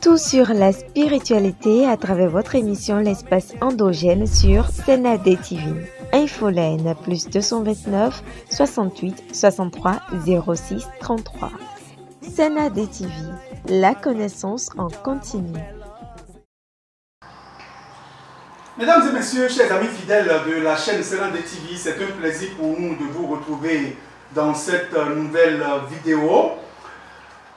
Tout sur la spiritualité à travers votre émission L'espace endogène sur Senade TV. Infoline plus 229 68 63 06 33. Senade TV, la connaissance en continu. Mesdames et messieurs, chers amis fidèles de la chaîne Senade TV, c'est un plaisir pour nous de vous retrouver dans cette nouvelle vidéo.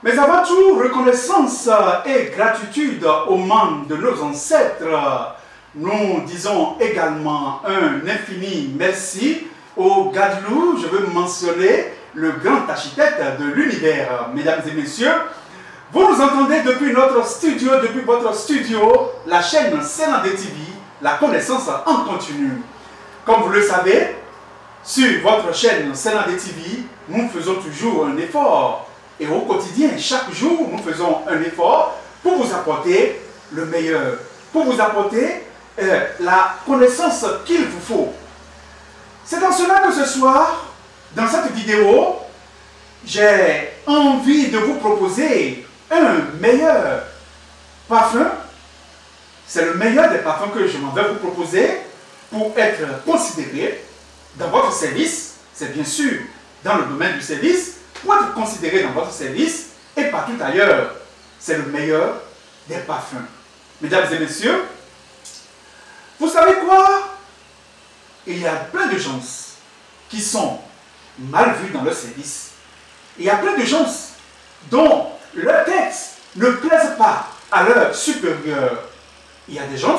Mais avant tout, reconnaissance et gratitude aux membres de nos ancêtres. Nous disons également un infini merci au Gadlou. Je veux mentionner le grand architecte de l'univers. Mesdames et messieurs, vous nous entendez depuis notre studio, depuis votre studio, la chaîne Senade TV, la connaissance en continu. Comme vous le savez, sur votre chaîne Senade TV, nous faisons toujours un effort. Et au quotidien, chaque jour, nous faisons un effort pour vous apporter le meilleur, pour vous apporter la connaissance qu'il vous faut. C'est dans cela que ce soir, dans cette vidéo, j'ai envie de vous proposer un meilleur parfum. C'est le meilleur des parfums que je m'en vais vous proposer pour être considéré dans votre service. C'est bien sûr dans le domaine du service, pour être considéré dans votre service et partout ailleurs. C'est le meilleur des parfums. Mesdames et messieurs, vous savez quoi? Il y a plein de gens qui sont mal vus dans leur service. Il y a plein de gens dont leur texte ne plaise pas à leur supérieur. Il y a des gens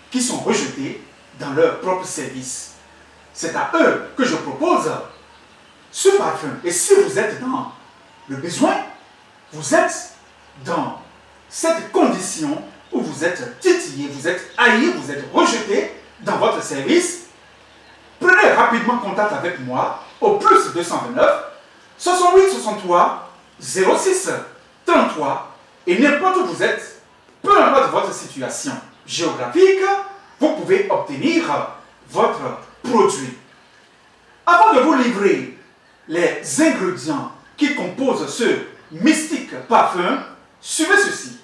qui sont rejetés dans leur propre service. C'est à eux que je propose ce parfum. Et si vous êtes dans le besoin, vous êtes dans cette condition où vous êtes titillé, vous êtes haï, vous êtes rejeté dans votre service, prenez rapidement contact avec moi au plus 229 68 63 06 33 et n'importe où vous êtes, peu importe votre situation géographique, vous pouvez obtenir votre produit. Avant de vous livrer les ingrédients qui composent ce mystique parfum, suivez ceci.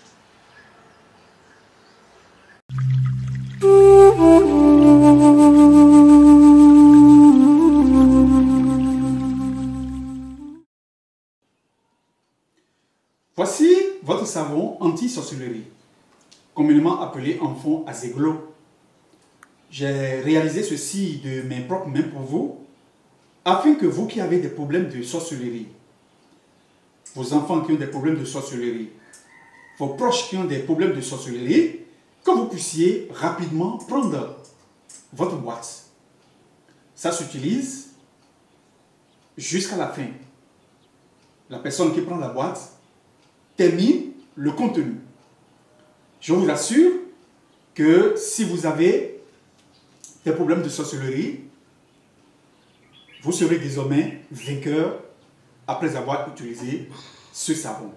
Voici votre savon anti-sorcellerie, communément appelé en fond azéglo. J'ai réalisé ceci de mes propres mains pour vous, afin que vous qui avez des problèmes de sorcellerie, vos enfants qui ont des problèmes de sorcellerie, vos proches qui ont des problèmes de sorcellerie, que vous puissiez rapidement prendre votre boîte. Ça s'utilise jusqu'à la fin. La personne qui prend la boîte termine le contenu. Je vous assure que si vous avez des problèmes de sorcellerie, vous serez désormais vainqueur après avoir utilisé ce savon.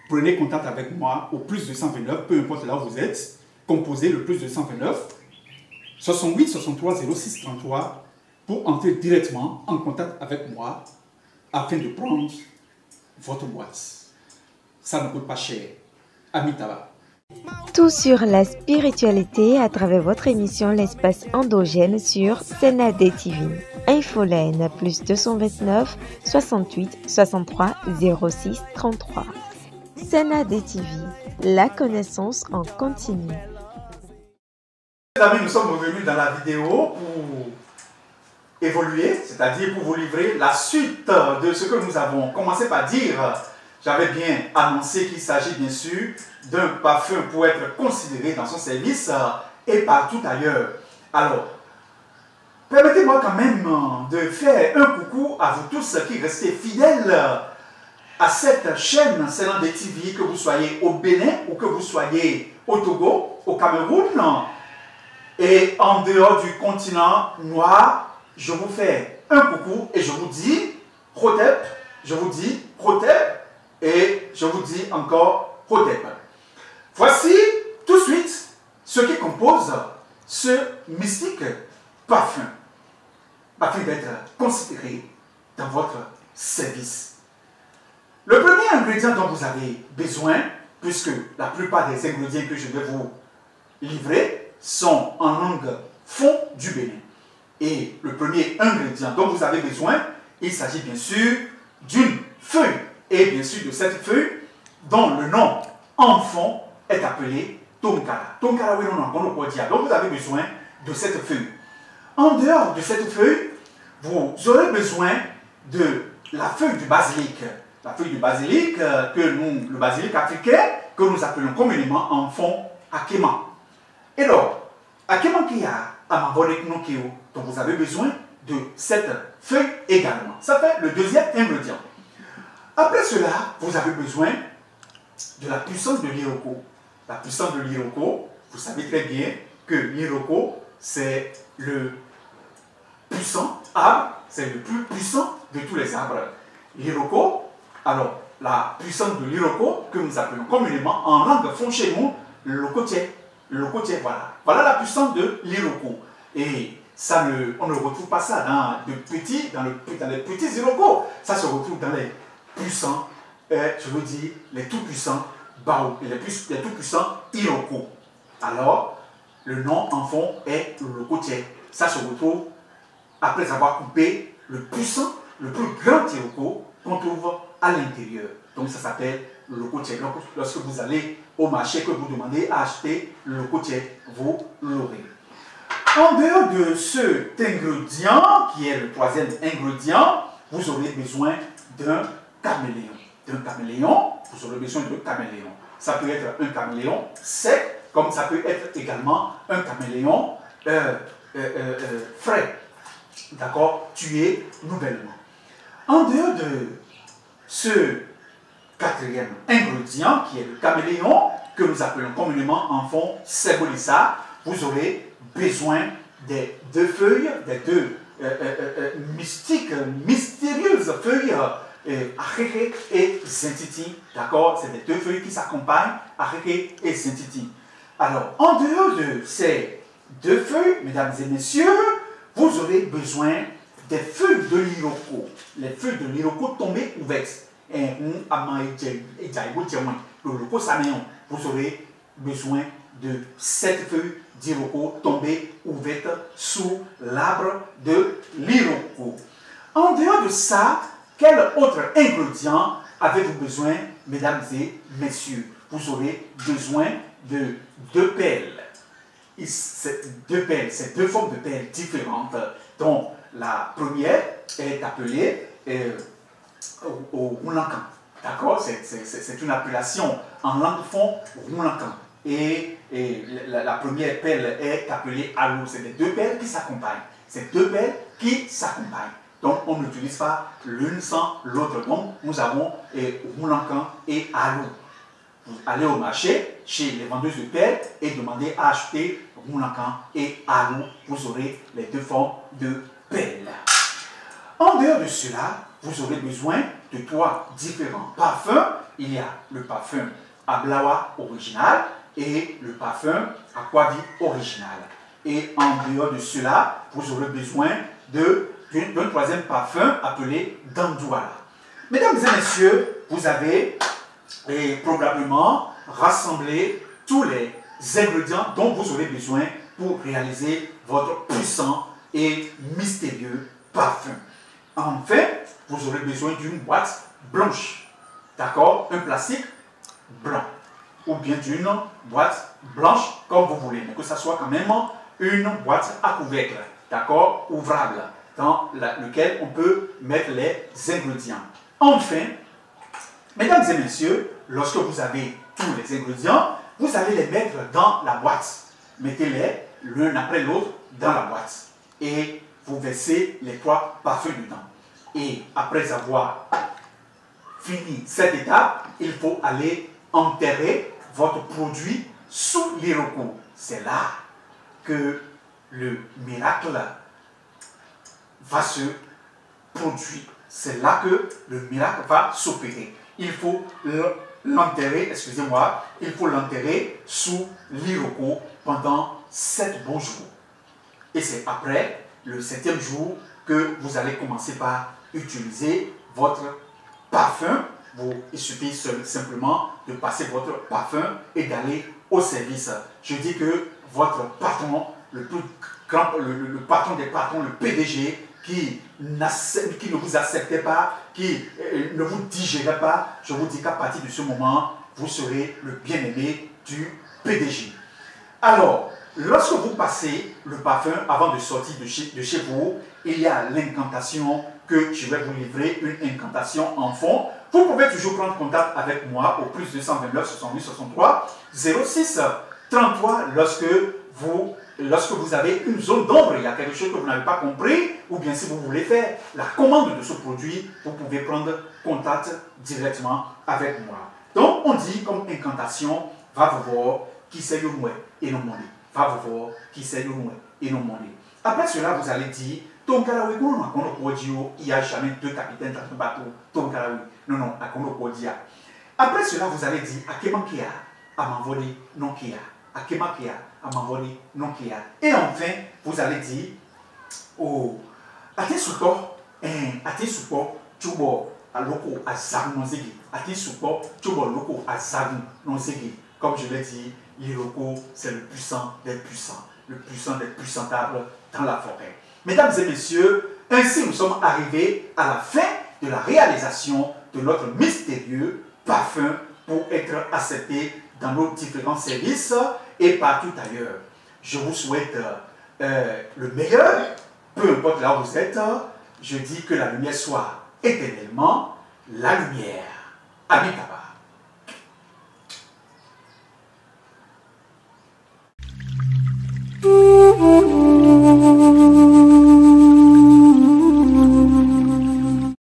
Prenez contact avec moi au plus 229, peu importe là où vous êtes, composez le plus 229 68 63 06 33 pour entrer directement en contact avec moi afin de prendre votre boîte. Ça ne coûte pas cher. Amitaba. Tout sur la spiritualité à travers votre émission L'espace endogène sur Senade TV. Infoline plus 229 68 63 06 33. Senade TV, la connaissance en continu. Mes amis, nous sommes revenus dans la vidéo pour évoluer, c'est-à-dire pour vous livrer la suite de ce que nous avons commencé par dire. J'avais bien annoncé qu'il s'agit bien sûr d'un parfum pour être considéré dans son service et partout ailleurs. Alors, permettez-moi quand même de faire un coucou à vous tous qui restez fidèles à cette chaîne Senade TV, que vous soyez au Bénin ou que vous soyez au Togo, au Cameroun et en dehors du continent noir. Je vous fais un coucou et je vous dis Hotep, je vous dis Hotep et je vous dis encore Hotep. Voici tout de suite ce qui compose ce mystique parfum, afin d'être considéré dans votre service. Le premier ingrédient dont vous avez besoin, puisque la plupart des ingrédients que je vais vous livrer sont en langue fon du Bénin. Et le premier ingrédient dont vous avez besoin, il s'agit bien sûr d'une feuille. Et bien sûr de cette feuille dont le nom en fond est appelé Tonkara. Tonkara, oui, non, non, on dire. Donc vous avez besoin de cette feuille. En dehors de cette feuille, vous aurez besoin de la feuille du basilic. La feuille du basilic, le basilic africain, que nous appelons communément en fond akema. Et alors, akema qui a amavonek nokeo, donc vous avez besoin de cette feuille également. Ça fait le deuxième ingrédient. Après cela, vous avez besoin de la puissance de l'iroko. La puissance de l'iroko, vous savez très bien que l'iroko, c'est le puissant arbre, c'est le plus puissant de tous les arbres. L'iroko, alors la puissance de l'iroko, que nous appelons communément en langue fon chez nous, le locotier. Le locotier, voilà. Voilà la puissance de l'iroko. Et ça on ne retrouve pas ça dans les petits iroko. Ça se retrouve dans les puissants, je veux dire, les tout-puissants Bao, les tout-puissants Iroko. Alors, le nom en fond est le locotier. Ça se retrouve après avoir coupé le puissant, le plus grand Iroko qu'on trouve à l'intérieur. Donc, ça s'appelle le locotier. Donc, lorsque vous allez au marché, que vous demandez à acheter le locotier, vous l'aurez. En dehors de cet ingrédient, qui est le troisième ingrédient, vous aurez besoin d'un caméléon. D'un caméléon, vous aurez besoin d'un caméléon. Ça peut être un caméléon sec, comme ça peut être également un caméléon frais. D'accord? Tué nouvellement. En dehors de ce quatrième ingrédient, qui est le caméléon, que nous appelons communément en fond Sebolissa, vous aurez besoin des deux feuilles, des deux mystérieuses feuilles Areke et Zintiti. D'accord? C'est les deux feuilles qui s'accompagnent, Areke et Zintiti. Alors, en dehors de ces deux feuilles, mesdames et messieurs, vous aurez besoin des feuilles de l'iroko. Les feuilles de l'iroko tombées ouvertes. Vous aurez besoin de cette feuille d'iroko tombée ouverte sous l'arbre de l'iroko. En dehors de ça, quel autre ingrédient avez-vous besoin, mesdames et messieurs? Vous aurez besoin de deux pelles. Deux pelles, c'est deux formes de pelles différentes, dont la première est appelée au Moulankan. D'accord? C'est une appellation en langue fon Moulankan. Et la première pelle est appelée alou. C'est les deux pelles qui s'accompagnent. C'est deux pelles qui s'accompagnent. Donc, on n'utilise pas l'une sans l'autre. Donc, nous avons Moulankan et alou. Vous allez au marché, chez les vendeuses de pelles, et demandez à acheter Moulankan et alou. Vous aurez les deux formes de pelles. En dehors de cela, vous aurez besoin de trois différents parfums. Il y a le parfum Ablawa original et le parfum Aquavi original. Et en dehors de cela, vous aurez besoin d'un troisième parfum appelé Dandouala. Mesdames et messieurs, vous avez probablement rassemblé tous les ingrédients dont vous aurez besoin pour réaliser votre puissant et mystérieux parfum. Enfin, vous aurez besoin d'une boîte blanche, d'accord? Un plastique blanc, ou bien d'une boîte blanche, comme vous voulez, mais que ça soit quand même une boîte à couvercle, d'accord? Ouvrable, dans lequel on peut mettre les ingrédients. Enfin, mesdames et messieurs, lorsque vous avez tous les ingrédients, vous allez les mettre dans la boîte. Mettez-les l'un après l'autre dans la boîte. Et vous versez les trois parfums dedans. Et après avoir fini cette étape, il faut aller enterrer votre produit sous l'iroko. C'est là que le miracle va se produire. C'est là que le miracle va s'opérer. Il faut l'enterrer, excusez-moi, il faut l'enterrer sous l'iroko pendant 7 bons jours. Et c'est après le 7e jour que vous allez commencer par utiliser votre parfum. Il suffit simplement de passer votre parfum et d'aller au service. Je dis que votre patron, le plus grand, le patron des patrons, le PDG, qui ne vous acceptait pas, qui ne vous digérait pas, je vous dis qu'à partir de ce moment, vous serez le bien-aimé du PDG. Alors, lorsque vous passez le parfum avant de sortir de chez vous, il y a l'incantation que je vais vous livrer, une incantation en fond. Vous pouvez toujours prendre contact avec moi au plus 229 68 63 06 33 lorsque vous avez une zone d'ombre, il y a quelque chose que vous n'avez pas compris, ou bien si vous voulez faire la commande de ce produit, vous pouvez prendre contact directement avec moi. Donc, on dit comme incantation, va vous voir qui c'est le mouet et non mon lit. Va vous voir qui c'est le mouet et non mon lit. Après cela, vous allez dire, ton karaoui, il n'y a jamais deux capitaines dans un bateau. Ton karaoui. Non, non, à Konokodia. Après cela, vous allez dire, à Kemankia, à m'envoler, non Kia. À Kemankia, à m'envoler, non Kia. Et enfin, vous allez dire, oh, à tes support, tubo, à loko, à zag non zegi. À tes support, tubo, loko, à zag non zegi. Comme je l'ai dit, l'Iroko, c'est le puissant des puissants puissantables dans la forêt. Mesdames et messieurs, ainsi nous sommes arrivés à la fin de la réalisation de notre mystérieux parfum pour être accepté dans nos différents services et partout ailleurs. Je vous souhaite le meilleur, peu importe là où vous êtes. Je dis que la lumière soit éternellement la lumière. Amitabha. Thank you.